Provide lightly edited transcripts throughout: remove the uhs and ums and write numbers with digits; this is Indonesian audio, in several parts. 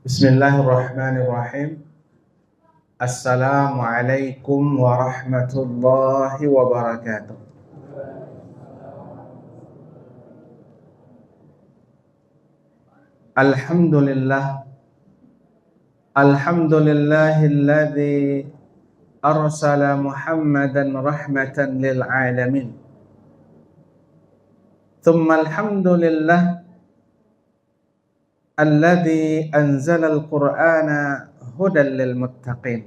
Bismillahirrahmanirrahim. Assalamualaikum warahmatullahi wabarakatuh. Alhamdulillah. Alhamdulillahilladzi arsala Muhammadan rahmatan lil alamin. Thumma alhamdulillah alladzi anzala al-Qur'ana hudan lil muttaqin.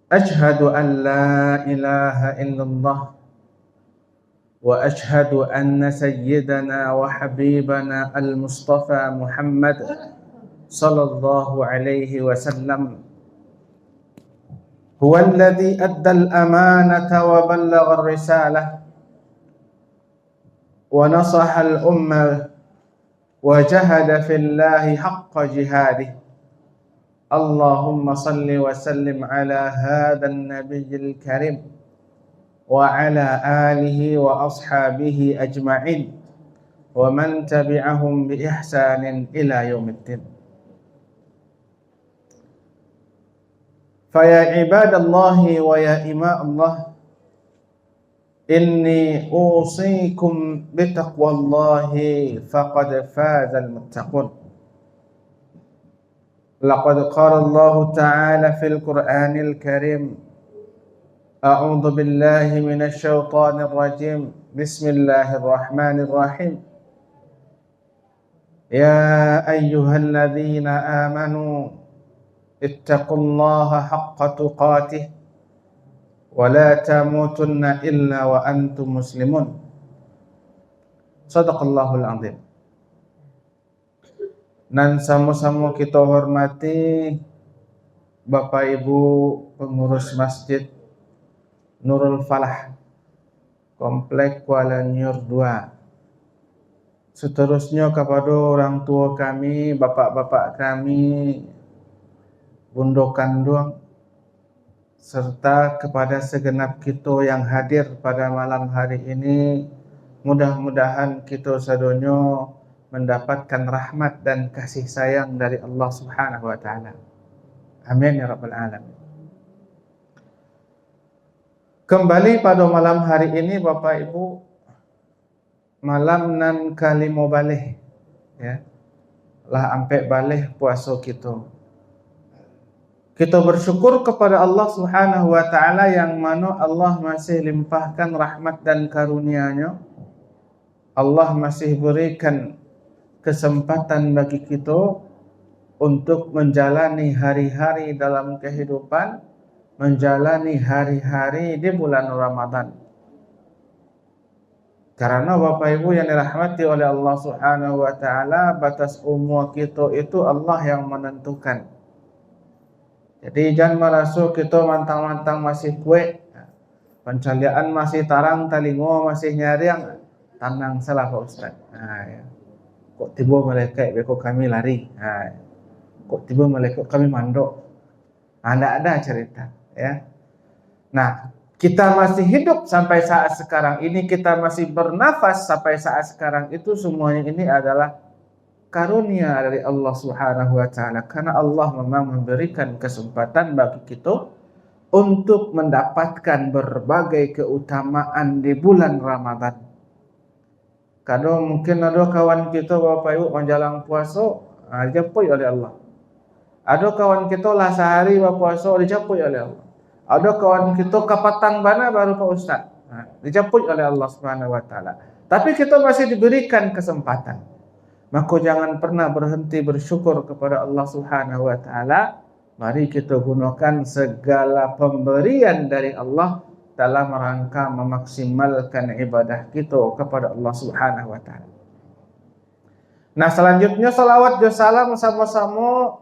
Ashhadu an la ilaha illallah wa ashhadu anna sayyidana wa habibana al-Mustafa Muhammad sallallahu alaihi wasallam huwa alladhi adda al-amanata wa ballagha ar-risalah wa nasaha al-ummah wa jahada fillahi haqqa jihadih. Allahumma salli wa sallim ala hadhan nabiyyil karim wa ala alihi wa ashabihi ajma'in wa man tabi'ahum bi ihsanin ila yaumiddin. Fa ya ibadallahi wa ya ima Allah, inni usikum bitaqwallahi faqad fazal muttaqun. Laqad qala Allah ta'ala fil Qur'anil Karim, a'udzu billahi minasy syaithanir rajim. Bismillahirrahmanirrahim. Ya ayyuhalladzina amanu ittaqullaha haqqa tuqatih wa la tamutunna illa wa antum muslimun. Shadaqallahul azim. Dan sama-sama kita hormati Bapak Ibu pengurus Masjid Nurul Falah Komplek Kuala Nyur 2. Seterusnya kepada orang tua kami, bapak-bapak kami, Bundo Kandung, serta kepada segenap kita yang hadir pada malam hari ini. Mudah-mudahan kita sadonyo mendapatkan rahmat dan kasih sayang dari Allah Subhanahu wa taala. Amin ya rabbal alamin. Kembali pada malam hari ini Bapak Ibu, malam nan kali mau balik ya. Lah ampe balik puasa kita. Kita bersyukur kepada Allah Subhanahu wa taala yang mana Allah masih limpahkan rahmat dan karunia-Nya. Allah masih berikan kesempatan bagi kita untuk menjalani hari-hari dalam kehidupan, menjalani hari-hari di bulan Ramadan. Karena Bapak Ibu yang dirahmati oleh Allah Subhanahu wa taala, batas umur kita itu Allah yang menentukan. Jadi jangan merasa kita mantang-mantang masih kue, pencalian masih tarang, talingo masih nyariang, tanang salah Pak Ustaz. Ya. Kok tiba malaikat bekok kami lari, kok tiba malaikat kami mandok. Ada cerita ya. Nah, kita masih hidup sampai saat sekarang ini, kita masih bernafas sampai saat sekarang itu, semuanya ini adalah karunia dari Allah Subhanahu wa taala. Karena Allah memang memberikan kesempatan bagi kita untuk mendapatkan berbagai keutamaan di bulan Ramadan. Kadang mungkin ada kawan kita Bapak Ibu menjalang puasa dijapui oleh Allah. Ada kawan kita lah sehari berpuasa dijapui oleh Allah. Ada kawan kita kapatang bana baru Pak Ustaz, dijapui oleh Allah Subhanahu wa taala. Tapi kita masih diberikan kesempatan. Maka jangan pernah berhenti bersyukur kepada Allah Subhanahu wa taala. Mari kita gunakan segala pemberian dari Allah dalam rangka memaksimalkan ibadah kita kepada Allah Subhanahu wa taala. Nah, selanjutnya salawat dan salam sama-sama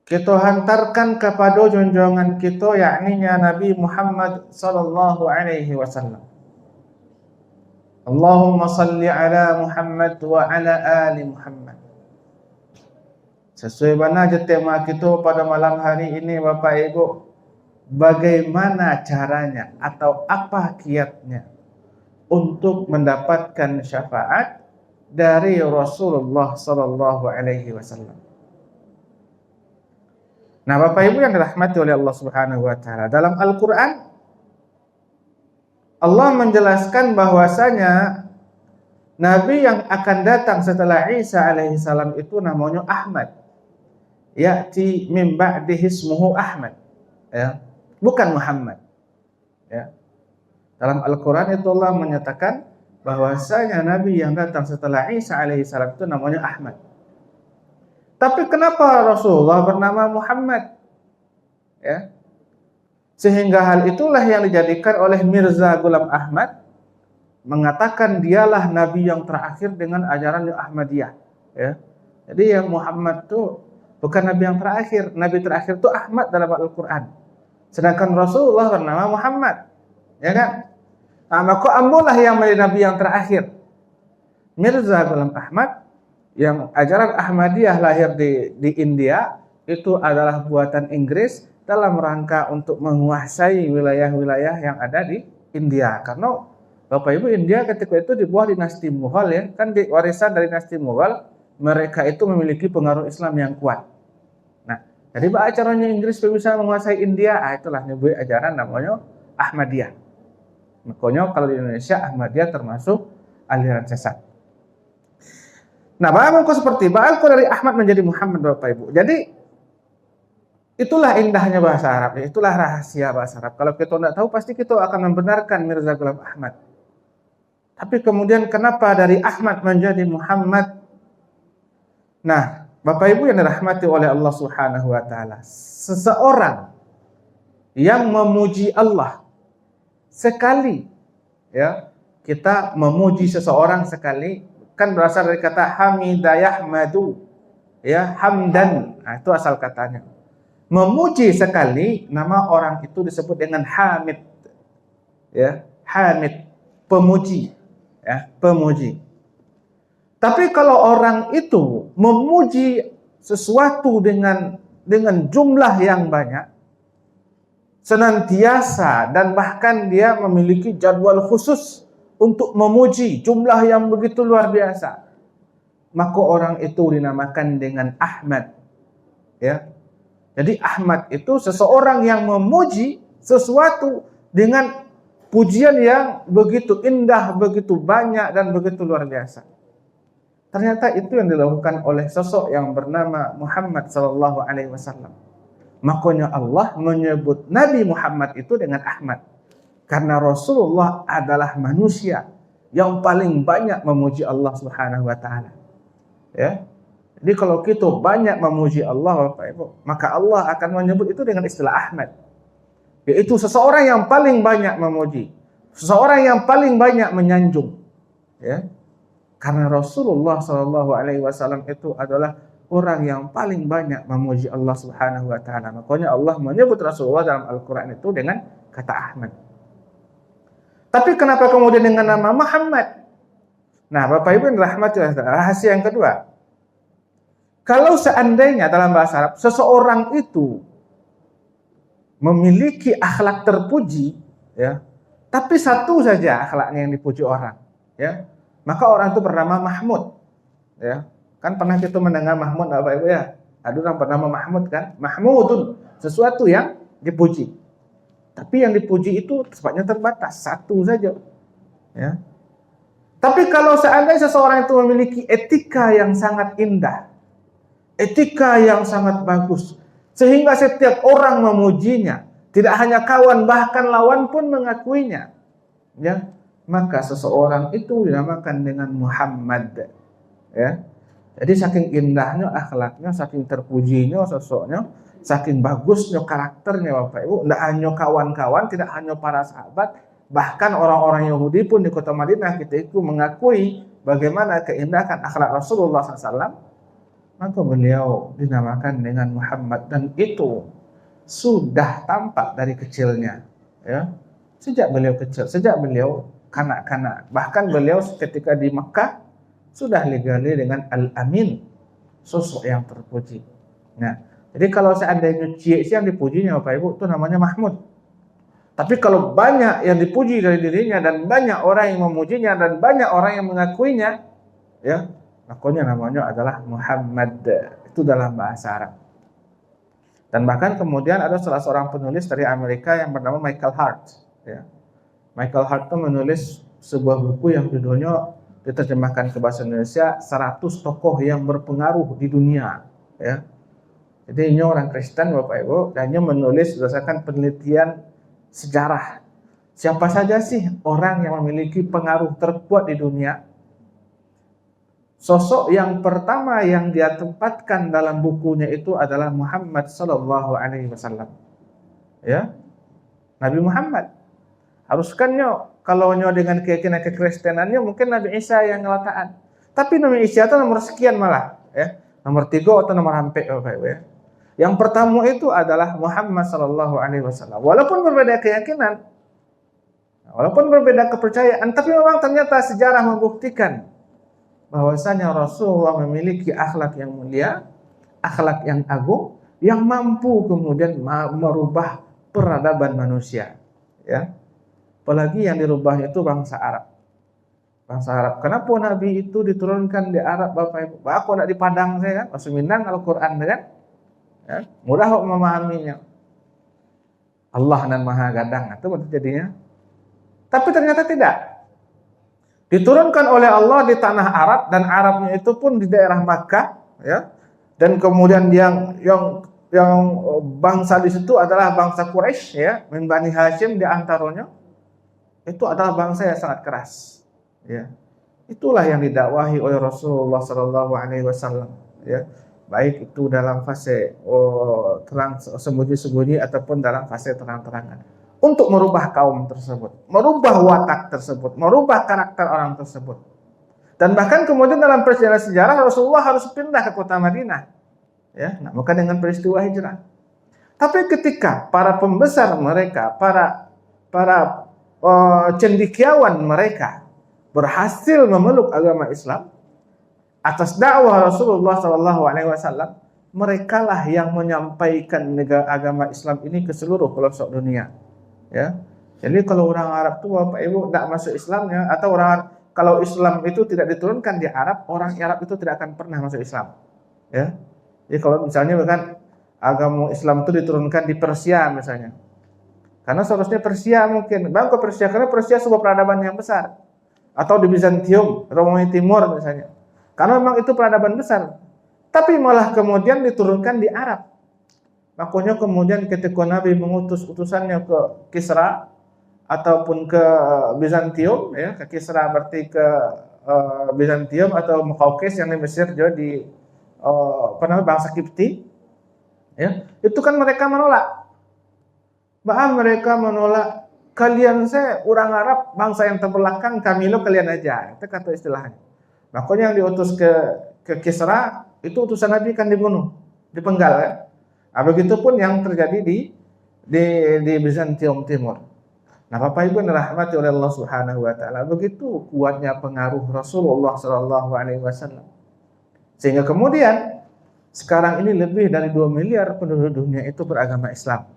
kita hantarkan kepada junjungan kita, yakni Nabi Muhammad sallallahu alaihi wasallam. Allahumma salli ala Muhammad wa ala ali Muhammad. Sesuai mana je tema kita pada malam hari ini Bapak Ibu, bagaimana caranya atau apa kiatnya untuk mendapatkan syafaat dari Rasulullah sallallahu alaihi wasallam. Nah, Bapak Ibu yang dirahmati oleh Allah Subhanahu wa taala, dalam Al-Qur'an Allah menjelaskan bahwasanya nabi yang akan datang setelah Isa alaihi salam itu namanya Ahmad. Ya'ti min ba'dihi ismuhu Ahmad. Ya, bukan Muhammad. Ya. Dalam Al-Qur'an itu Allah menyatakan bahwasanya nabi yang datang setelah Isa alaihi salam itu namanya Ahmad. Tapi kenapa Rasulullah bernama Muhammad? Ya. Sehingga hal itulah yang dijadikan oleh Mirza Ghulam Ahmad mengatakan dialah nabi yang terakhir dengan ajaran Ahmadiyah. Ya. Jadi yang Muhammad itu bukan nabi yang terakhir. Nabi terakhir itu Ahmad dalam Al-Quran. Sedangkan Rasulullah bernama Muhammad. Ya kan? Nah, maka ambulah yang menjadi nabi yang terakhir. Mirza Ghulam Ahmad yang ajaran Ahmadiyah lahir di India, itu adalah buatan Inggris dalam rangka untuk menguasai wilayah-wilayah yang ada di India. Karena Bapak Ibu, India ketika itu di bawah dinasti Mughal, ya, kan warisan dari dinasti Mughal, mereka itu memiliki pengaruh Islam yang kuat. Nah, jadi bagaimana caranya Inggris bisa menguasai India? Itulah nyebut ajaran namanya Ahmadiyah. Makanya kalau di Indonesia Ahmadiyah termasuk aliran sesat. Nah, bagaimana seperti dari Ahmad menjadi Muhammad, Bapak Ibu. Jadi itulah indahnya bahasa Arab, itulah rahasia bahasa Arab. Kalau kita tidak tahu, pasti kita akan membenarkan Mirza Ghulam Ahmad. Tapi kemudian kenapa dari Ahmad menjadi Muhammad? Nah, Bapak Ibu yang dirahmati oleh Allah Subhanahu wa taala, seseorang yang memuji Allah sekali, ya, kita memuji seseorang sekali kan berasal dari kata hamidayah madu, ya, hamdan. Nah, itu asal katanya. Memuji sekali, nama orang itu disebut dengan hamid. Ya, hamid, pemuji, ya, pemuji. Tapi kalau orang itu memuji sesuatu dengan jumlah yang banyak, senantiasa, dan bahkan dia memiliki jadwal khusus untuk memuji jumlah yang begitu luar biasa, maka orang itu dinamakan dengan Ahmad. Ya. Jadi Ahmad itu seseorang yang memuji sesuatu dengan pujian yang begitu indah, begitu banyak, dan begitu luar biasa. Ternyata itu yang dilakukan oleh sosok yang bernama Muhammad sallallahu alaihi wasallam. Makanya Allah menyebut Nabi Muhammad itu dengan Ahmad. Karena Rasulullah adalah manusia yang paling banyak memuji Allah Subhanahu wa taala. Ya. Jadi kalau kita banyak memuji Allah, Bapak Ibu, maka Allah akan menyebut itu dengan istilah Ahmad. Yaitu seseorang yang paling banyak memuji, seseorang yang paling banyak menyanjung. Ya. Karena Rasulullah SAW itu adalah orang yang paling banyak memuji Allah Subhanahu wa taala. Makanya Allah menyebut Rasulullah dalam Al-Qur'an itu dengan kata Ahmad. Tapi kenapa kemudian dengan nama Muhammad? Nah, Bapak Ibu yang dirahmati Allah, rahasia yang kedua. Kalau seandainya dalam bahasa Arab seseorang itu memiliki akhlak terpuji, ya, tapi satu saja akhlaknya yang dipuji orang, ya, maka orang itu bernama Mahmud, ya. Kan pernah kita mendengar Mahmud, Bapak Ibu, ya. Ada orang bernama Mahmud, kan? Mahmudun, sesuatu yang dipuji. Tapi yang dipuji itu sifatnya terbatas, satu saja, ya. Tapi kalau seandainya seseorang itu memiliki etika yang sangat indah, etika yang sangat bagus, sehingga setiap orang memujinya, tidak hanya kawan, bahkan lawan pun mengakuinya, ya, maka seseorang itu dinamakan dengan Muhammad, ya. Jadi saking indahnya akhlaknya, saking terpujinya sosoknya, saking bagusnya karakternya, Bapak Ibu, tidak hanya kawan-kawan, tidak hanya para sahabat, bahkan orang-orang Yahudi pun di kota Madinah kita itu mengakui bagaimana keindahan akhlak Rasulullah SAW. Maka beliau dinamakan dengan Muhammad, dan itu sudah tampak dari kecilnya, ya. Sejak beliau kecil, sejak beliau kanak-kanak, bahkan beliau ketika di Mekah sudah digelar dengan Al-Amin, sosok yang terpuji. Nah, jadi kalau seandainya yang dipujinya, Bapak Ibu, itu namanya Mahmud. Tapi kalau banyak yang dipuji dari dirinya dan banyak orang yang memujinya dan banyak orang yang mengakuinya, ya. Makanya namanya adalah Muhammad. Itu dalam bahasa Arab. Dan bahkan kemudian ada salah seorang penulis dari Amerika yang bernama Michael Hart, ya. Michael Hart itu menulis sebuah buku yang judulnya diterjemahkan ke bahasa Indonesia 100 tokoh yang berpengaruh di dunia, ya. Jadi ini orang Kristen Bapak Ibu, dan dia menulis berdasarkan penelitian sejarah. Siapa saja sih orang yang memiliki pengaruh terkuat di dunia? Sosok yang pertama yang dia tempatkan dalam bukunya itu adalah Muhammad sallallahu alaihi wasallam. Ya. Nabi Muhammad. Haruskannya kalau nyo dengan keyakinan kekristenannya mungkin Nabi Isa yang ngelataan. Tapi Nabi Isa itu nomor sekian malah, ya. Nomor 3 atau nomor hampir Bapak Ibu, ya. Yang pertama itu adalah Muhammad sallallahu alaihi wasallam. Walaupun berbeda keyakinan, walaupun berbeda kepercayaan, tapi memang ternyata sejarah membuktikan bahwasanya Rasulullah memiliki akhlak yang mulia, akhlak yang agung, yang mampu kemudian merubah peradaban manusia, ya. Apalagi yang dirubahnya itu bangsa Arab. Bangsa Arab. Kenapa Nabi itu diturunkan di Arab Bapak Ibu? Aku nak di Padang saya kan, masuk Minang Al-Quran kan? Ya, mudah kok memahaminya. Allah dan Maha Gadang itu jadinya. Tapi ternyata tidak. Diturunkan oleh Allah di tanah Arab, dan Arabnya itu pun di daerah Makkah, ya. Dan kemudian yang bangsa di situ adalah bangsa Quraisy, ya, min Bani Hashim di antaranya. Itu adalah bangsa yang sangat keras, ya. Itulah yang didakwahi oleh Rasulullah sallallahu alaihi wasallam, ya. Baik itu dalam fase terang sembunyi-sembunyi ataupun dalam fase terang-terangan, untuk merubah kaum tersebut, merubah watak tersebut, merubah karakter orang tersebut. Dan bahkan kemudian dalam perjalanan sejarah Rasulullah harus pindah ke kota Madinah, ya, nah, maka dengan peristiwa hijrah. Tapi ketika para pembesar mereka, para cendekiawan mereka berhasil memeluk agama Islam atas dakwah Rasulullah SAW, merekalah yang menyampaikan agama Islam ini ke seluruh pelosok dunia, ya. Jadi kalau orang Arab itu Bapak Ibu tidak masuk Islamnya, atau kalau Islam itu tidak diturunkan di Arab, orang Arab itu tidak akan pernah masuk Islam, ya. Jadi kalau misalnya bahkan agama Islam itu diturunkan di Persia misalnya, karena seharusnya Persia mungkin, bang ke Persia karena Persia sebuah peradaban yang besar, atau di Bizantium, Romawi Timur misalnya, karena memang itu peradaban besar. Tapi malah kemudian diturunkan di Arab. Makanya kemudian ketika Nabi mengutus utusannya ke Kisra ataupun ke Bizantium, ya, ke Kisra berarti ke Bizantium atau Muqawqis yang di Mesir, jadi bangsa Kipti, ya, itu kan mereka menolak. Bahkan mereka menolak, kalian saya orang Arab, bangsa yang terbelakang, kami lo kalian aja. Itu kata istilahnya. Makanya yang diutus ke Kisra, itu utusan Nabi kan dibunuh, dipenggal, ya. Nah, begitupun yang terjadi di Bizantium Timur. Nah, Bapak Ibu yang dirahmati oleh Allah Subhanahu wa taala, begitu kuatnya pengaruh Rasulullah sallallahu alaihi wasallam. Sehingga kemudian sekarang ini lebih dari 2 miliar penduduk dunia itu beragama Islam,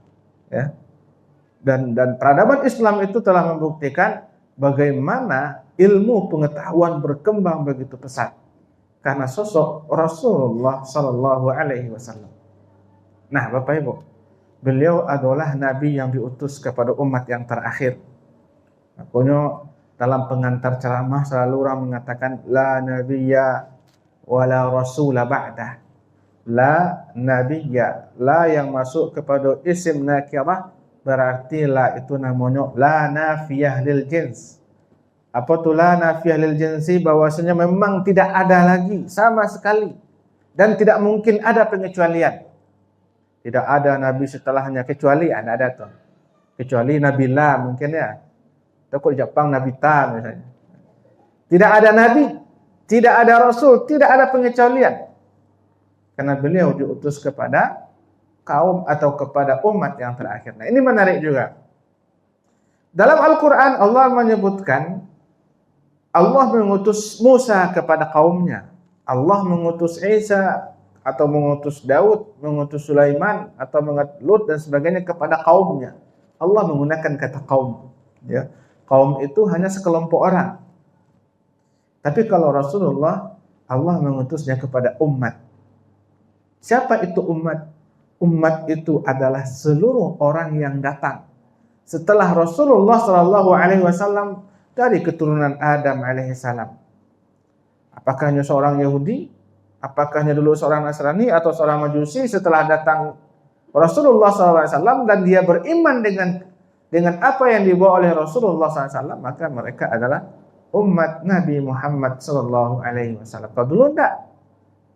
ya. Dan peradaban Islam itu telah membuktikan bagaimana ilmu pengetahuan berkembang begitu pesat karena sosok Rasulullah sallallahu alaihi wasallam. Nah, Bapak Ibu, beliau adalah nabi yang diutus kepada umat yang terakhir. Makanya dalam pengantar ceramah selalu orang mengatakan la nabiyya wala rasula ba'dah. La nabiyya, la yang masuk kepada isim nakirah, berarti la itu namanya la nafiyah lil jins. Apa tu la nafiyah lil jinsi? Bahwasanya memang tidak ada lagi sama sekali dan tidak mungkin ada pengecualian. Tidak ada nabi setelahnya kecuali ada tuh. Kecuali Nabi La mungkin, ya. Atau Jepang Nabi Ta misalnya. Tidak ada nabi, tidak ada rasul, tidak ada pengecualian. Karena beliau diutus kepada kaum atau kepada umat yang terakhir. Nah, ini menarik juga. Dalam Al-Quran Allah menyebutkan Allah mengutus Musa kepada kaumnya, Allah mengutus Isa atau mengutus Daud, mengutus Sulaiman atau mengutus Lut dan sebagainya kepada kaumnya. Allah menggunakan kata kaum, ya. Kaum itu hanya sekelompok orang. Tapi kalau Rasulullah Allah mengutusnya kepada umat. Siapa itu umat? Umat itu adalah seluruh orang yang datang setelah Rasulullah Shallallahu Alaihi Wasallam dari keturunan Adam alaihissalam. Apakah hanya seorang Yahudi? Apakah hanya dulu seorang Nasrani atau seorang Majusi? Setelah datang Rasulullah SAW dan dia beriman dengan apa yang dibawa oleh Rasulullah SAW, maka mereka adalah umat Nabi Muhammad Sallallahu Alaihi Wasallam. Kalau dulu enggak,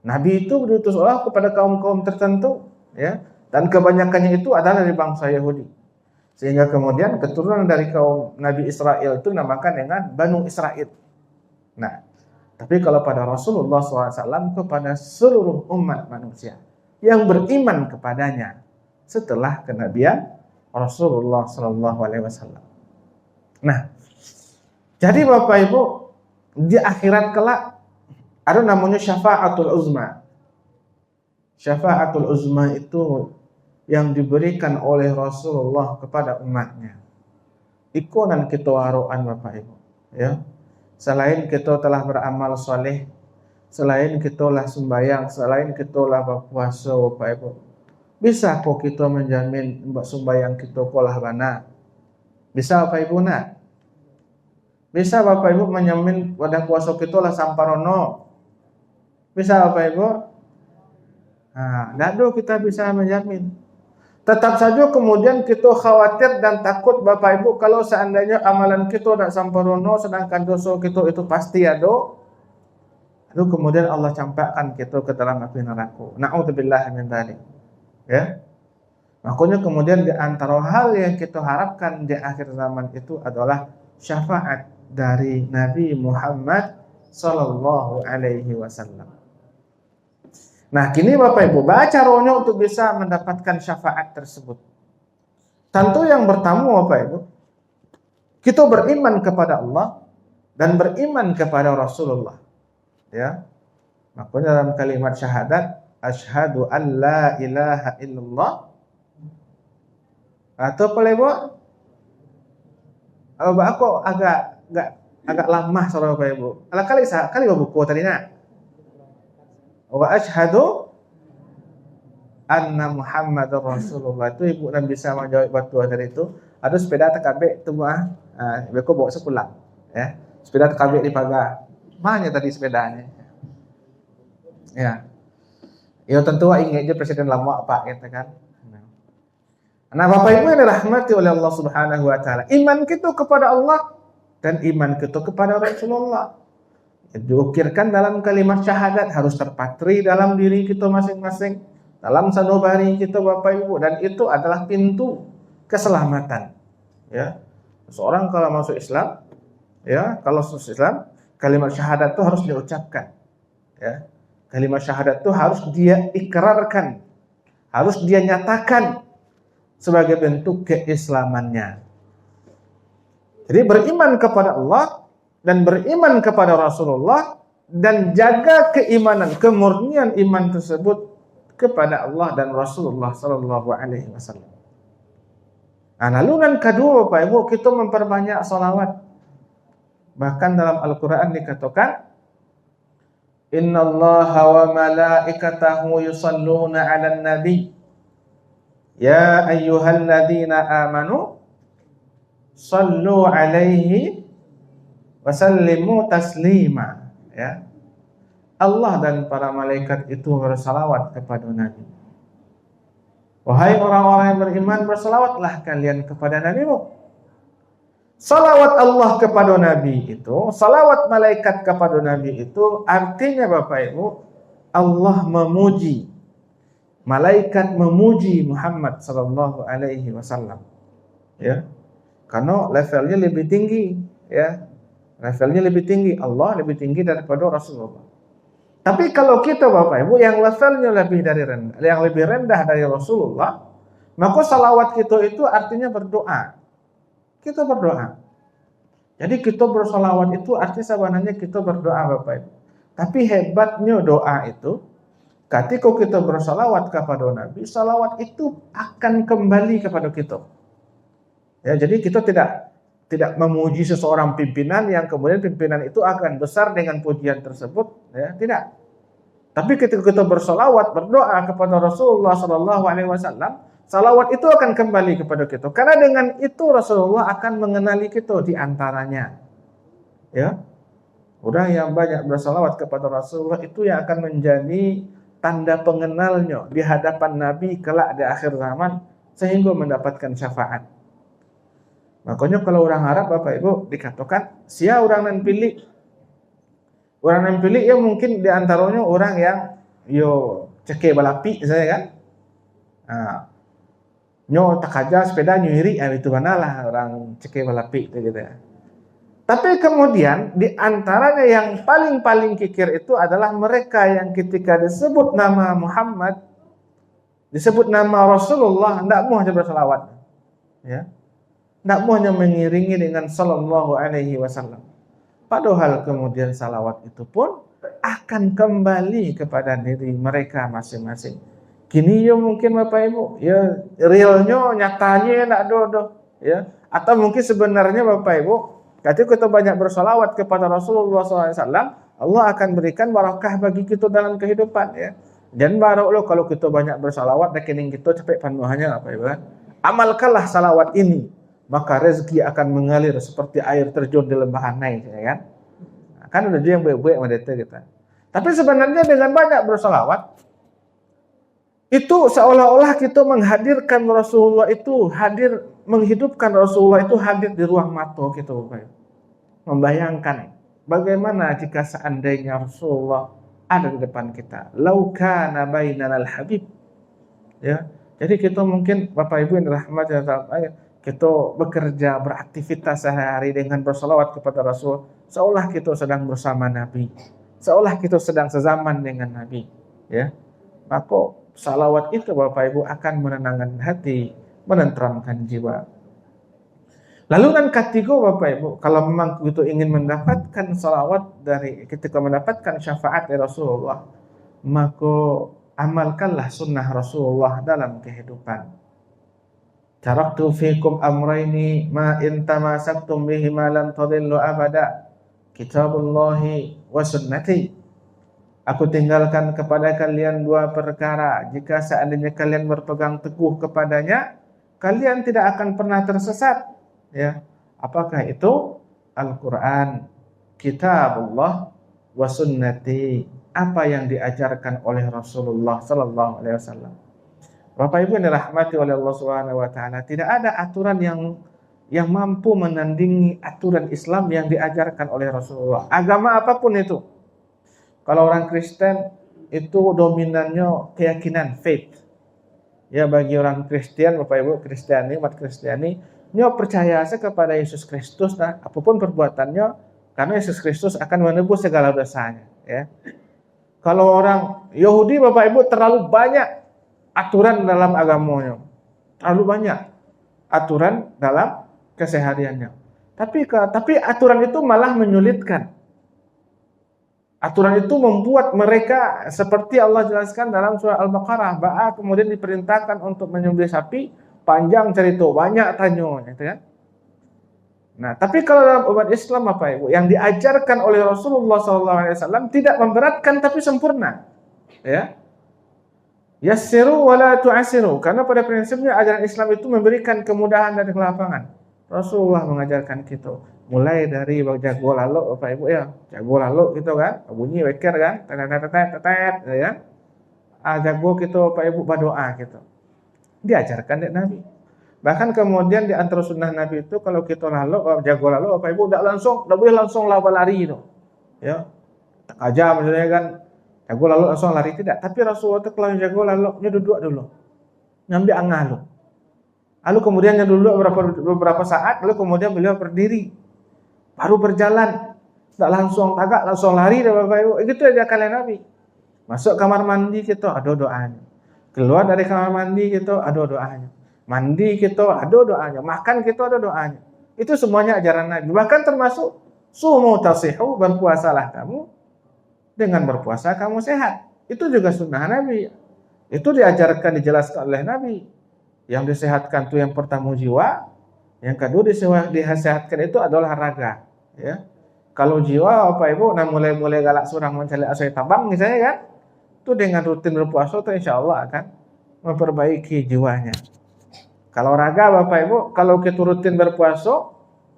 Nabi itu diutus Allah kepada kaum-kaum tertentu, ya, dan kebanyakannya itu adalah dari bangsa Yahudi. Sehingga kemudian keturunan dari kaum Nabi Israel itu dinamakan dengan Banu Israel. Nah, tapi kalau pada Rasulullah SAW kepada seluruh umat manusia yang beriman kepadanya setelah kenabian Rasulullah SAW. Nah, jadi Bapak Ibu, di akhirat kelak ada namanya syafa'atul uzma. Syafa'atul uzma itu yang diberikan oleh Rasulullah kepada umatnya. Ikonan kita waruan Bapak Ibu, ya. Selain kita telah beramal soleh, selain kita lah sembahyang, selain kita lah berpuasa Bapak Ibu, bisa kok kita menjamin sembahyang kita kolah bana? Bisa Bapak Ibu nak? Bisa Bapak Ibu menjamin wadah puasa kita lah samparono? Bisa Bapak Ibu? Nah, dado kita bisa menjamin. Tetap saja kemudian kita khawatir dan takut Bapak Ibu kalau seandainya amalan kita tak samparono sedangkan dosa kita itu pasti ada. Lalu kemudian Allah campakkan kita ke dalam api neraka. Na'udzubillah min dzalik. Ya. Makanya kemudian di antara hal yang kita harapkan di akhir zaman itu adalah syafaat dari Nabi Muhammad sallallahu alaihi wasallam. Nah, kini Bapak Ibu, baca caranya untuk bisa mendapatkan syafaat tersebut. Tentu yang pertama Bapak Ibu, kita beriman kepada Allah dan beriman kepada Rasulullah. Ya. Makanya dalam kalimat syahadat, asyhadu an la ilaha illallah. Atau apa Ibu? Aku agak lama soal Bapak Ibu. Kali buku tadi nak. Wa asyhadu anna Muhammadar Rasulullah. Itu ibu dan bisa menjawab batu dari itu. Ada sepeda TKB itu mah, aku bawa sepulang, ya. Sepeda TKB di pagar. Mana tadi sepedanya? Ya. Ya tentu ingat aja presiden lama Pak gitu kan. Nah, Bapak Ibu yang dirahmati oleh Allah Subhanahu wa taala, iman kita kepada Allah dan iman kita kepada Rasulullah diukirkan dalam kalimat syahadat, harus terpatri dalam diri kita masing-masing, dalam sanubari kita Bapak Ibu, dan itu adalah pintu keselamatan. Ya, seorang kalau masuk Islam, ya, kalau masuk Islam, kalimat syahadat itu harus diucapkan. Ya, kalimat syahadat itu harus dia ikrarkan, harus dia nyatakan sebagai bentuk keislamannya. Jadi beriman kepada Allah dan beriman kepada Rasulullah dan jaga keimanan, kemurnian iman tersebut kepada Allah dan Rasulullah sallallahu alaihi wasallam. Nah, lalu yang kedua Bapak Ibu, kita memperbanyak salawat. Bahkan dalam Al-Qur'an dikatakan, innallaha wa malaikatahu yusalluna 'alan nabi ya ayyuhalladzina amanu sallu 'alaihi wasallimu taslima. Ya. Allah dan para malaikat itu bersalawat kepada Nabi. Wahai orang-orang yang beriman, bersalawatlah kalian kepada Nabi-Mu. Salawat Allah kepada Nabi itu, salawat malaikat kepada Nabi itu artinya Bapak Ibu, Allah memuji, malaikat memuji Muhammad sallallahu alaihi wasallam. Ya. Karena levelnya lebih tinggi, ya. Levelnya lebih tinggi, Allah lebih tinggi daripada Rasulullah. Tapi kalau kita Bapak Ibu yang levelnya lebih rendah dari Rasulullah, maka salawat kita itu artinya berdoa. Kita berdoa. Jadi kita bersalawat itu artinya sebenarnya kita berdoa Bapak Ibu. Tapi hebatnya doa itu, ketika kita bersalawat kepada Nabi, salawat itu akan kembali kepada kita. Ya, jadi kita tidak tidak memuji seseorang pimpinan yang kemudian pimpinan itu akan besar dengan pujian tersebut, ya, tidak. Tapi ketika kita bersolawat, berdoa kepada Rasulullah Sallallahu Alaihi Wasallam, salawat itu akan kembali kepada kita. Karena dengan itu Rasulullah akan mengenali kita di antaranya. Ya, orang yang banyak bersolawat kepada Rasulullah itu yang akan menjadi tanda pengenalnya di hadapan Nabi kelak di akhir zaman sehingga mendapatkan syafaat. Makanya kalau orang Arab Bapak Ibu dikatakan sia orang nan pilih. Orang yang pilih ya mungkin diantaranya orang yang ceke balapi saya kan. Nah, nyo tak aja sepeda nyuri itu manalah orang ceke balapi gitu ya. Tapi kemudian di antaranya yang paling kikir itu adalah mereka yang ketika disebut nama Muhammad, disebut nama Rasulullah, tidak mau hanya bersalawat, ya, tidak mau hanya mengiringi dengan Sallallahu Alaihi Wasallam. Padahal kemudian salawat itu pun akan kembali kepada diri mereka masing-masing. Gini ya mungkin Bapak Ibu, ya realnya, nyatanya tidak ada, ya. Atau mungkin sebenarnya Bapak Ibu, ketika kita banyak bersalawat kepada Rasulullah SAW, Allah akan berikan barakah bagi kita dalam kehidupan, ya. Dan baru kalau kita banyak bersalawat, rekening kita capek penuhannya Bapak Ibu. Amalkanlah salawat ini, maka rezeki akan mengalir seperti air terjun di lembah Anai, ya kan? Kan udah yang baik-baik mendetek kita. Tapi sebenarnya dengan banyak bersalawat, itu seolah-olah kita menghadirkan Rasulullah itu hadir, menghidupkan Rasulullah itu hadir di ruang mata kita, Bapak Ibu. Membayangkan bagaimana jika seandainya Rasulullah ada di depan kita. Lau kana bainanal habib. Ya. Jadi kita mungkin Bapak Ibu yang dirahmati Allah, kita bekerja, beraktivitas sehari-hari dengan bersalawat kepada Rasul, seolah kita sedang bersama Nabi, seolah kita sedang sezaman dengan Nabi, ya. Maka salawat itu Bapak Ibu akan menenangkan hati, menenteramkan jiwa. Lalu kan ketiga Bapak Ibu, kalau memang kita ingin mendapatkan salawat dari ketika mendapatkan syafaat dari Rasulullah, maka amalkanlah sunnah Rasulullah dalam kehidupan. Taraktu fikum amraini ma in tamasaktum bihima lam tadillu abada, kitabullahi wa sunnati. Aku tinggalkan kepada kalian dua perkara, jika seandainya kalian berpegang teguh kepadanya, kalian tidak akan pernah tersesat, ya. Apakah itu? Al-Quran, kitabullah, wa sunnati, apa yang diajarkan oleh Rasulullah Sallallahu Alaihi Wasallam. Bapak Ibu yang dirahmati oleh Allah Subhanahu wa taala, tidak ada aturan yang mampu menandingi aturan Islam yang diajarkan oleh Rasulullah. Agama apapun itu. Kalau orang Kristen itu dominannya keyakinan, faith. Ya, bagi orang Kristen, Bapak Ibu Kristiani, umat Kristiani, nyo percaya kepada Yesus Kristus, nah apapun perbuatannya, karena Yesus Kristus akan menebus segala dosanya, ya. Kalau orang Yahudi Bapak Ibu terlalu banyak aturan dalam agamanya, terlalu banyak aturan dalam kesehariannya. Tapi aturan itu malah menyulitkan. Aturan itu membuat mereka seperti Allah jelaskan dalam surah Al-Baqarah, kemudian diperintahkan untuk menyembelih sapi, panjang cerita, banyak tanya, gitu kan. Nah, tapi kalau dalam umat Islam Bapak Ibu, yang diajarkan oleh Rasulullah SAW tidak memberatkan tapi sempurna, ya. Yassiru wa la tu'assiru, karena pada prinsipnya ajaran Islam itu memberikan kemudahan dan kelapangan. Rasulullah mengajarkan kita mulai dari jago lalu Bapak Ibu, ya, jago lalu gitu kan, bunyi weker kan, tetet ya. Jago kita Bapak Ibu berdoa gitu. Diajarkan oleh Nabi. Bahkan kemudian di antara sunnah Nabi itu kalau kita lalu jago lalu Bapak Ibu enggak boleh langsung lari itu. Ya. Tak aja misalnya kan jago lalu langsung lari, tidak. Tapi Rasulullah itu kalau jago lalu duduk dulu. Ngambil angah lalu kemudian duduk beberapa saat, lalu kemudian beliau berdiri. Baru berjalan. Tidak langsung tagak, langsung lari Bapak Ibu. Itu aja kalian Nabi. Masuk kamar mandi kita ada doanya. Keluar dari kamar mandi kita ada doanya. Mandi kita ada doanya. Makan kita ada doanya. Itu semuanya ajaran Nabi. Bahkan termasuk sumu tasihu, berpuasalah kamu. Dengan berpuasa kamu sehat. Itu juga sunnah Nabi. Itu diajarkan, dijelaskan oleh Nabi. Yang disehatkan itu yang pertama jiwa, Yang kedua disehatkan itu adalah raga, ya. Kalau jiwa Bapak Ibu mulai galak surang mencari asai tabang misalnya kan, itu dengan rutin berpuasa itu insya Allah akan memperbaiki jiwanya. Kalau raga Bapak Ibu, kalau kita rutin berpuasa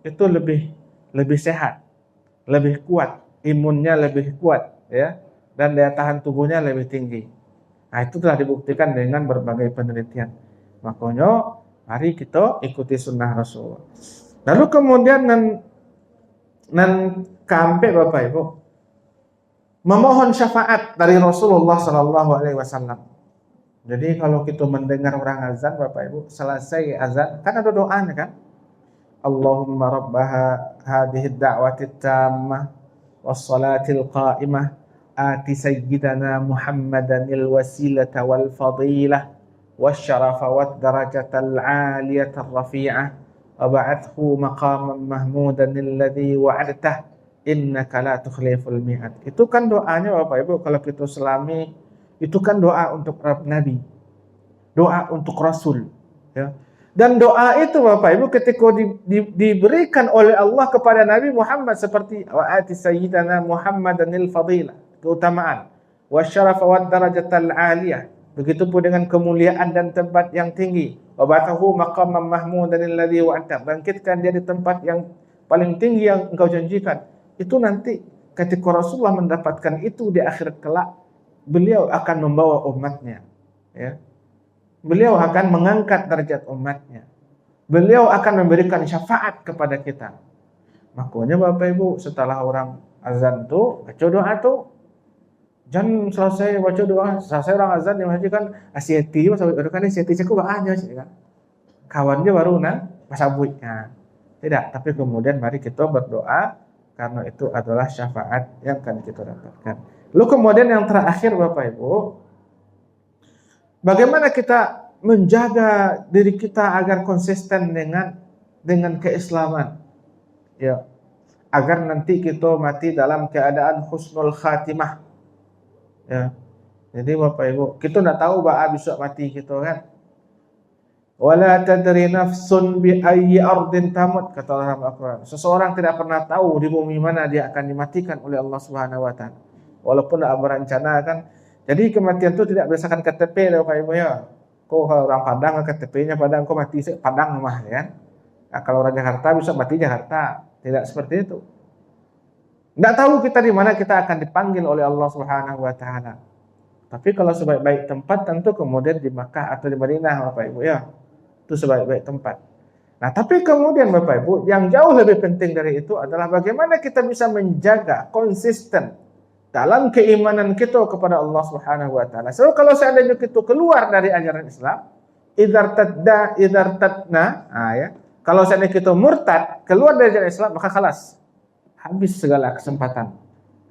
itu lebih sehat, lebih kuat, imunnya lebih kuat, ya, dan daya tahan tubuhnya lebih tinggi. Nah, itu telah dibuktikan dengan berbagai penelitian. Makanya mari kita ikuti sunnah Rasul. Lalu kemudian nan kampe Bapak Ibu memohon syafaat dari Rasulullah Sallallahu Alaihi Wasallam. Jadi kalau kita mendengar orang azan Bapak Ibu, selesai azan kan ada doanya kan? Allahumma rabbaha hadhihi ad-da'wati tammah was-salatil qa'imah ati sayyidana Muhammadanil wasilata wal fadilah wasyarafa wad darajatal 'aliyatar rafi'ah wa ba'athu maqaman mahmudan alladhi wa'adtah innaka la tukhliful mi'ad. Itu kan doanya Bapak Ibu kalau kita selami. Itu kan doa untuk Nabi, doa untuk Rasul, ya. Dan doa itu Bapak Ibu ketika diberikan oleh Allah kepada Nabi Muhammad seperti wa'ati sayyidana Muhammadanil fadilah, keutamaan, wasyarafa wad darajatal 'aliyah, begitu pun dengan kemuliaan dan tempat yang tinggi, wa ba'athahu maqaman mahmudan alladhi wa'adta, bangkitkan dia di tempat yang paling tinggi yang engkau janjikan. Itu nanti ketika Rasulullah mendapatkan itu di akhirat kelak, beliau akan membawa umatnya, ya. Beliau akan mengangkat derajat umatnya. Beliau akan memberikan syafaat kepada kita. Makanya Bapak Ibu setelah orang azan tuh baca doa tuh, jangan selesai baca doa, selesai orang azan yang masjid kan asyati sampai kan asyati ceku baanya sih kan. Kawannya baru pasabuitnya. Tidak, tapi kemudian mari kita berdoa karena itu adalah syafaat yang akan kita dapatkan. Lalu kemudian yang terakhir Bapak Ibu, bagaimana kita menjaga diri kita agar konsisten dengan keislaman, ya, agar nanti kita mati dalam keadaan husnul khatimah, ya. Jadi Bapak Ibu, kita tidak tahu bahwa besok mati kita kan. Wala tadri nafsun bi ayyi ardin tamut, kata Allah Al-Qur'an. Seseorang tidak pernah tahu di bumi mana dia akan dimatikan oleh Allah Subhanahu wa taala. Walaupun tidak berencana kan. Jadi kematian itu tidak berdasarkan KTP Bapak Ibu ya. Kau orang Padang KTP-nya Padang, kau mati Padang rumah ya. Nah, kalau orang Jakarta bisa mati Jakarta. Tidak seperti itu. Tidak tahu kita di mana kita akan dipanggil oleh Allah Subhanahu wa taala. Tapi kalau sebaik-baik tempat tentu kemudian di Makkah atau di Madinah Bapak Ibu ya. Itu sebaik-baik tempat. Nah, tapi kemudian Bapak Ibu, yang jauh lebih penting dari itu adalah bagaimana kita bisa menjaga konsisten dalam keimanan kita kepada Allah Subhanahu wa taala. So kalau seandainya kita keluar dari ajaran Islam, idzartadna, ya. Kalau seandainya kita murtad, keluar dari ajaran Islam, maka khalas. Habis segala kesempatan,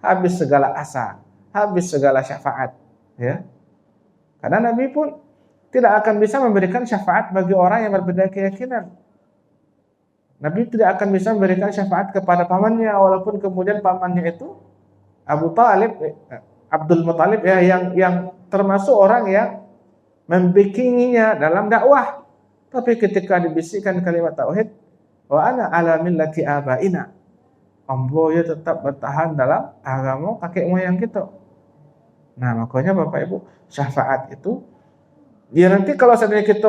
habis segala asa, habis segala syafaat, ya. Karena Nabi pun tidak akan bisa memberikan syafaat bagi orang yang berbeda keyakinan. Nabi tidak akan bisa memberikan syafaat kepada pamannya, walaupun kemudian pamannya itu Abu Talib, Abdul Muthalib ya, yang termasuk orang yang membikinginya dalam dakwah. Tapi ketika dibisikkan kalimat tauhid, wa ana ala millati abaina, ambo ya tetap bertahan dalam agama kakek moyang kita. Nah, makanya Bapak Ibu, syafaat itu ya nanti kalau seandainya kita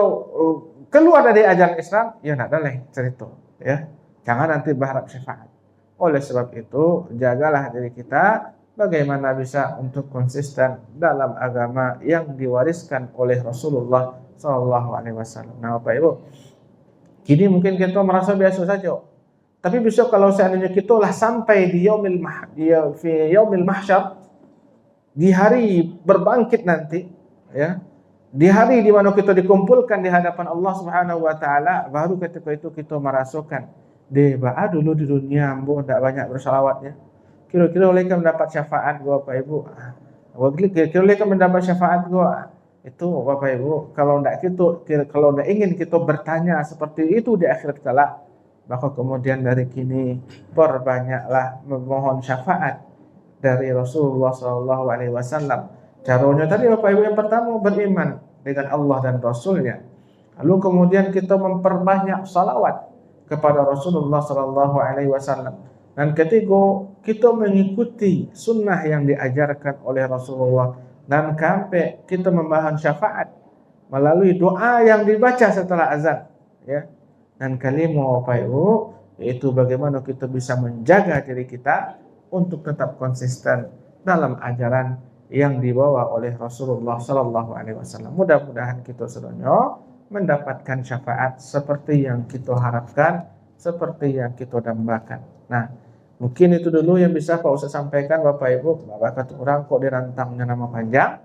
keluar dari ajaran Islam, ya enggak ada lagi cerita, ya. Jangan nanti berharap syafaat. Oleh sebab itu, jagalah diri kita bagaimana bisa untuk konsisten dalam agama yang diwariskan oleh Rasulullah SAW. Nah, Bapak Ibu, kini mungkin kita merasa biasa saja. Tapi besok kalau seandainya kita lah sampai di yaumil mahsyar, di hari berbangkit nanti, ya, di hari di mana kita dikumpulkan di hadapan Allah Subhanahu wa taala, baru ketika itu kita merasakan deba dulu di dunia ambo tidak banyak bersalawatnya. Kira-kira oleh mendapat syafaat gua Bapak Ibu. Kira-kira oleh mendapat syafaat gua. Itu Bapak Ibu, kalau tidak ingin kita bertanya seperti itu di akhirat kelak, maka kemudian dari kini perbanyaklah memohon syafaat dari Rasulullah SAW. Caranya tadi Bapak Ibu, yang pertama beriman dengan Allah dan Rasulnya. Lalu kemudian kita memperbanyak salawat. kepada Rasulullah sallallahu alaihi wasallam. Dan ketiga, kita mengikuti sunnah yang diajarkan oleh Rasulullah. Dan sampai kita membahas syafaat melalui doa yang dibaca setelah azan, ya. Dan kelima, Bapak Ibu, yaitu bagaimana kita bisa menjaga diri kita untuk tetap konsisten dalam ajaran yang dibawa oleh Rasulullah sallallahu alaihi wasallam. Mudah-mudahan kita semuanya mendapatkan syafaat seperti yang kita harapkan, seperti yang kita dambakan. Nah, mungkin itu dulu yang bisa Pak Ustaz sampaikan, Bapak Ibu. Bapak orang kok dirantangnya nama panjang,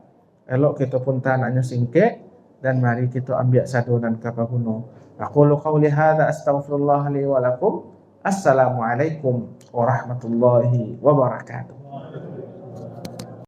elok kita pun tanahnya singkek, dan mari kita ambil sadunan kapaguno. Aqulu qawli hadza astaghfirullah li wa lakum. Assalamualaikum warahmatullahi wabarakatuh.